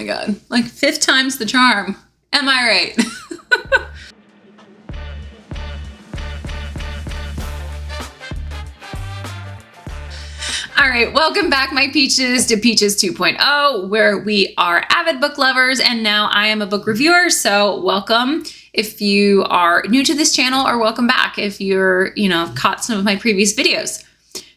God. Like 5th time's the charm. Am I right? All right, welcome back, my peaches, to Peaches 2.0, where we are avid book lovers, and now I am a book reviewer, so welcome if you are new to this channel, or welcome back if you're, caught some of my previous videos.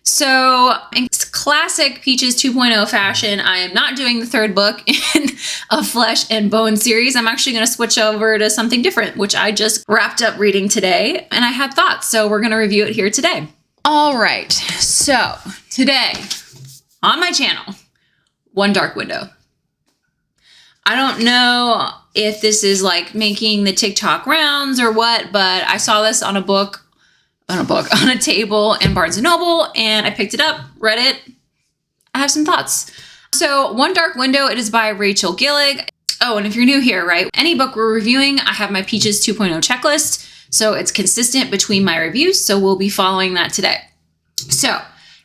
So in classic Peaches 2.0 fashion, I am not doing the 3rd book in a Flesh and Bone series. I'm actually going to switch over to something different, which I just wrapped up reading today, and I had thoughts, so we're going to review it here today. All right, so today on my channel, One Dark Window. I don't know if this is like making the TikTok rounds or what, but I saw this on a table in Barnes & Noble, and I picked it up, read it. I have some thoughts. So One Dark Window, it is by Rachel Gillig. Oh, and if you're new here, right, any book we're reviewing, I have my Peaches 2.0 checklist. So it's consistent between my reviews. So we'll be following that today. So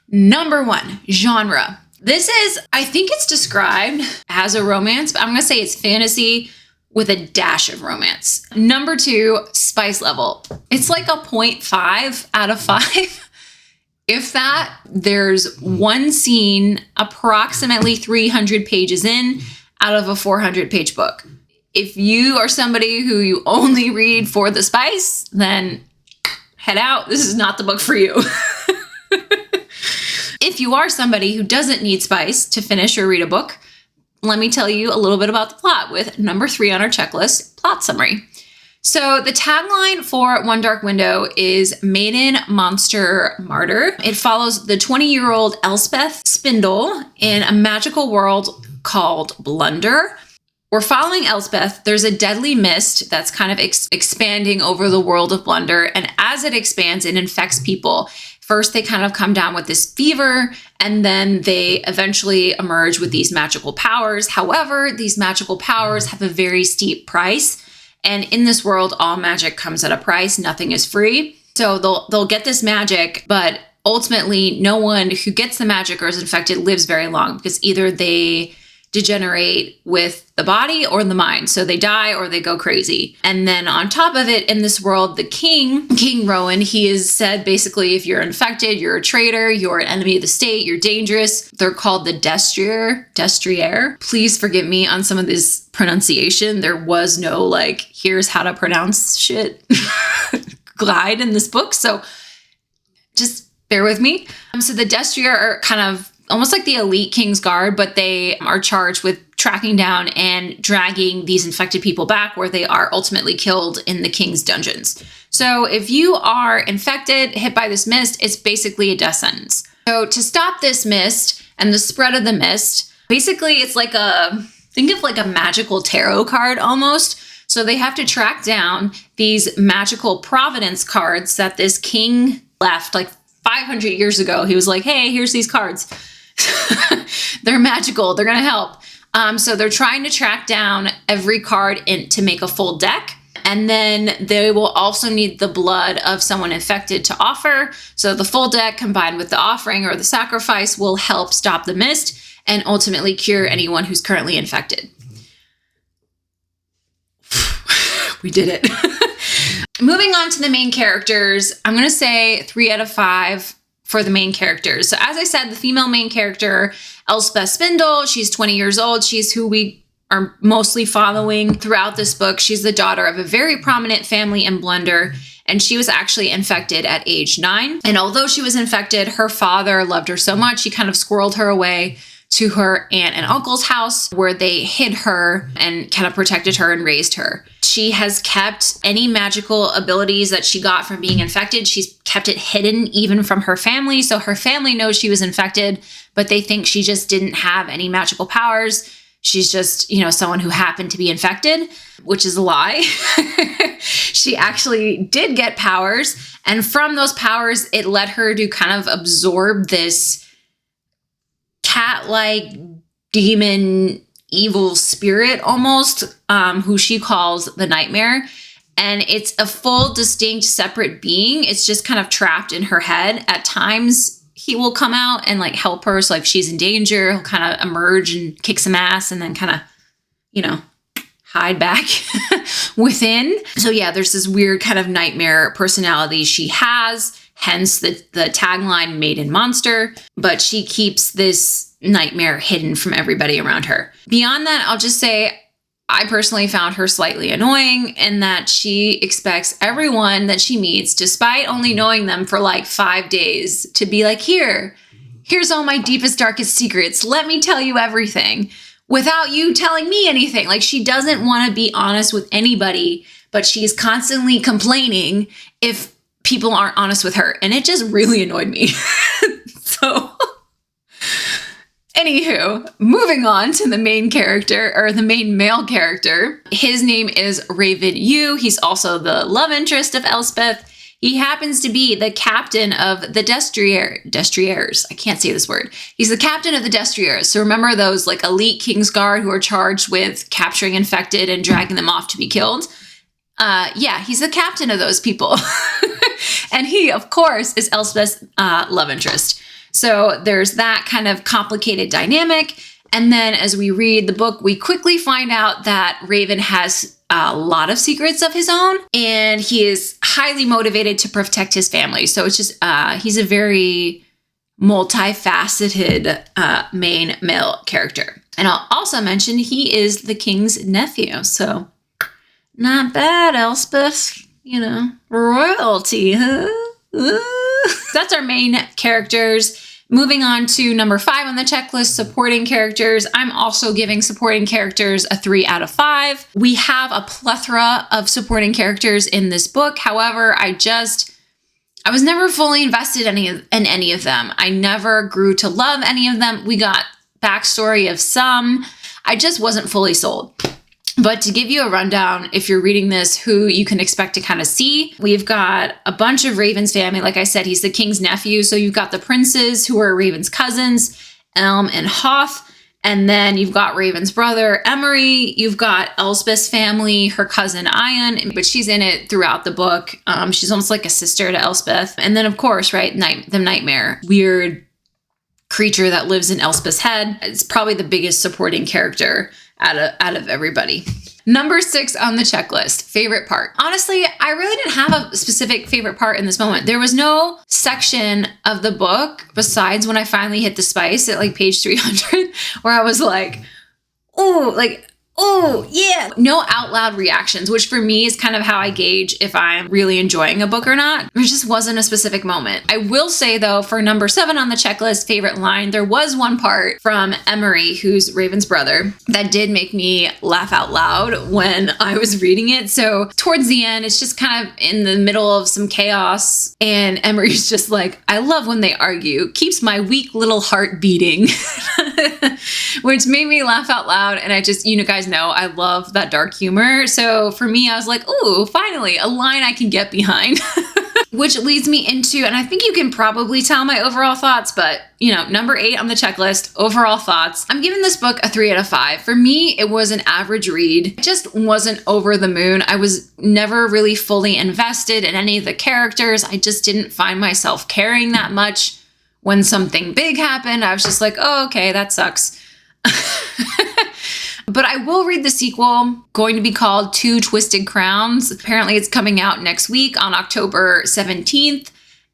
number 1, genre. This is, I think it's described as a romance, but I'm going to say it's fantasy with a dash of romance. Number 2, spice level. It's like a 0.5 out of 5. If that, there's one scene approximately 300 pages in out of a 400-page book. If you are somebody who you only read for the spice, then head out. This is not the book for you. If you are somebody who doesn't need spice to finish or read a book, let me tell you a little bit about the plot with number 3 on our checklist, plot summary. So the tagline for One Dark Window is Maiden, Monster, Martyr. It follows the 20-year-old Elspeth Spindle in a magical world called Blunder. We're following Elspeth. There's a deadly mist that's kind of expanding over the world of Blunder. And as it expands, it infects people. First, they kind of come down with this fever, and then they eventually emerge with these magical powers. However, these magical powers have a very steep price. And in this world, all magic comes at a price. Nothing is free. So they'll get this magic, but ultimately, no one who gets the magic or is infected lives very long, because either they degenerate with the body or the mind. So they die or they go crazy. And then on top of it, in this world, the King Rowan, he is said basically, if you're infected, you're a traitor, you're an enemy of the state, you're dangerous. They're called the Destrier. Please forgive me on some of this pronunciation. There was no here's how to pronounce shit guide in this book. So just bear with me. So the Destrier are kind of almost like the elite King's Guard, but they are charged with tracking down and dragging these infected people back, where they are ultimately killed in the King's dungeons. So if you are infected, hit by this mist, it's basically a death sentence. So to stop this mist and the spread of the mist, basically it's think of a magical tarot card almost. So they have to track down these magical providence cards that this king left 500 years ago. He was like, hey, here's these cards. They're magical. They're going to help. So they're trying to track down every card to make a full deck. And then they will also need the blood of someone infected to offer. So the full deck combined with the offering or the sacrifice will help stop the mist and ultimately cure anyone who's currently infected. We did it. Moving on to the main characters, I'm going to say 3 out of 5 for the main characters. So as I said, the female main character, Elspeth Spindle, she's 20 years old. She's who we are mostly following throughout this book. She's the daughter of a very prominent family in Blunder, and she was actually infected at age 9. And although she was infected, her father loved her so much, he kind of squirreled her away to her aunt and uncle's house, where they hid her and kind of protected her and raised her. She has kept any magical abilities that she got from being infected. She's kept it hidden even from her family. So her family knows she was infected, but they think she just didn't have any magical powers. She's just, someone who happened to be infected, which is a lie. She actually did get powers. And from those powers, it led her to kind of absorb this cat-like demon evil spirit almost, who she calls the Nightmare. And it's a full, distinct, separate being. It's just kind of trapped in her head. At times, he will come out and help her. So she's in danger, he'll kind of emerge and kick some ass and then kind of hide back within. So yeah, there's this weird kind of nightmare personality she has, hence the tagline Maiden Monster, but she keeps this nightmare hidden from everybody around her. Beyond that, I'll just say I personally found her slightly annoying in that she expects everyone that she meets, despite only knowing them for like 5 days, to be like, here's all my deepest, darkest secrets. Let me tell you everything without you telling me anything. Like, she doesn't want to be honest with anybody, but she's constantly complaining if people aren't honest with her. And it just really annoyed me. So anywho, moving on to the main character, or the main male character. His name is Raven Yu. He's also the love interest of Elspeth. He happens to be the captain of the Destriers. I can't say this word. He's the captain of the Destriers. So remember those like elite Kingsguard who are charged with capturing infected and dragging them off to be killed? Yeah, he's the captain of those people. And he, of course, is Elspeth's love interest. So there's that kind of complicated dynamic. And then as we read the book, we quickly find out that Raven has a lot of secrets of his own, and he is highly motivated to protect his family. So it's just, he's a very multifaceted main male character. And I'll also mention he is the king's nephew. So not bad, Elspeth. Royalty, huh? That's our main characters. Moving on to number 5 on the checklist, supporting characters. I'm also giving supporting characters a 3 out of 5. We have a plethora of supporting characters in this book. However, I was never fully invested in any of them. I never grew to love any of them. We got backstory of some. I just wasn't fully sold. But to give you a rundown, if you're reading this, who you can expect to kind of see, we've got a bunch of Raven's family. Like I said, he's the king's nephew. So you've got the princes who are Raven's cousins, Elm and Hoth. And then you've got Raven's brother, Emery. You've got Elspeth's family, her cousin, Ian, but she's in it throughout the book. She's almost like a sister to Elspeth. And then, of course, right, the Nightmare, weird creature that lives in Elspeth's head. It's probably the biggest supporting character out of everybody. Number 6 on the checklist, favorite part. Honestly, I really didn't have a specific favorite part in this moment. There was no section of the book besides when I finally hit the spice at like page 300 where I was like, oh, yeah. No out loud reactions, which for me is kind of how I gauge if I'm really enjoying a book or not. There just wasn't a specific moment. I will say though, for number 7 on the checklist, favorite line, there was one part from Emery, who's Raven's brother, that did make me laugh out loud when I was reading it. So towards the end, it's just kind of in the middle of some chaos. And Emery's just like, I love when they argue, keeps my weak little heart beating, which made me laugh out loud. And I just, guys know I love that dark humor. So for me, I was like, ooh, finally a line I can get behind. Which leads me into, and I think you can probably tell my overall thoughts, but number 8 on the checklist, overall thoughts. I'm giving this book a 3 out of 5. For me, it was an average read. It just wasn't over the moon. I was never really fully invested in any of the characters. I just didn't find myself caring that much. When something big happened, I was just like, oh, okay, that sucks. But I will read the sequel, going to be called Two Twisted Crowns. Apparently it's coming out next week on October 17th.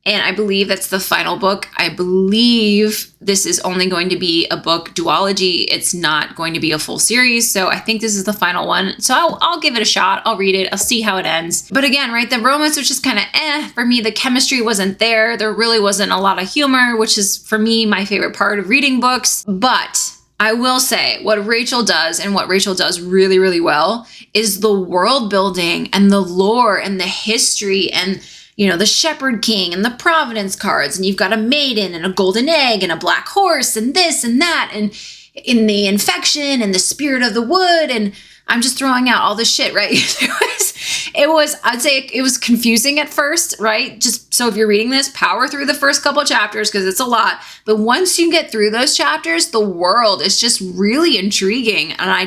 And I believe that's the final book. I believe this is only going to be a book duology. It's not going to be a full series. So I think this is the final one. So I'll give it a shot. I'll read it. I'll see how it ends. But again, right, the romance was just kind of for me. The chemistry wasn't there. There really wasn't a lot of humor, which is for me my favorite part of reading books. But I will say what Rachel does, and what Rachel does really, really well, is the world building and the lore and the history and, the Shepherd King and the Providence cards. And you've got a maiden and a golden egg and a black horse and this and that. And in the infection and the spirit of the wood. And I'm just throwing out all this shit, right? I'd say it was confusing at first, right? Just so if you're reading this, power through the first couple chapters because it's a lot. But once you get through those chapters, the world is just really intriguing. And I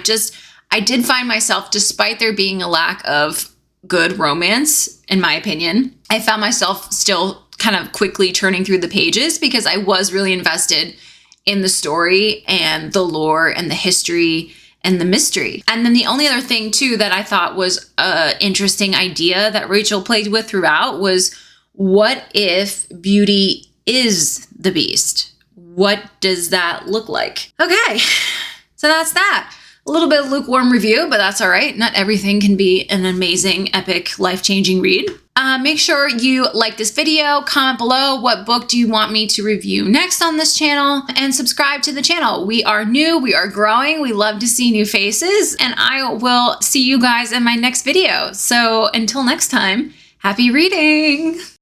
did find myself, despite there being a lack of good romance, in my opinion, I found myself still kind of quickly turning through the pages because I was really invested in the story and the lore and the history and the mystery. And then the only other thing too that I thought was an interesting idea that Rachel played with throughout was, what if Beauty is the Beast? What does that look like? Okay, so that's that. A little bit of lukewarm review, but that's all right. Not everything can be an amazing, epic, life-changing read. Make sure you like this video, comment below what book do you want me to review next on this channel, and subscribe to the channel. We are new, we are growing, we love to see new faces, and I will see you guys in my next video. So until next time, happy reading!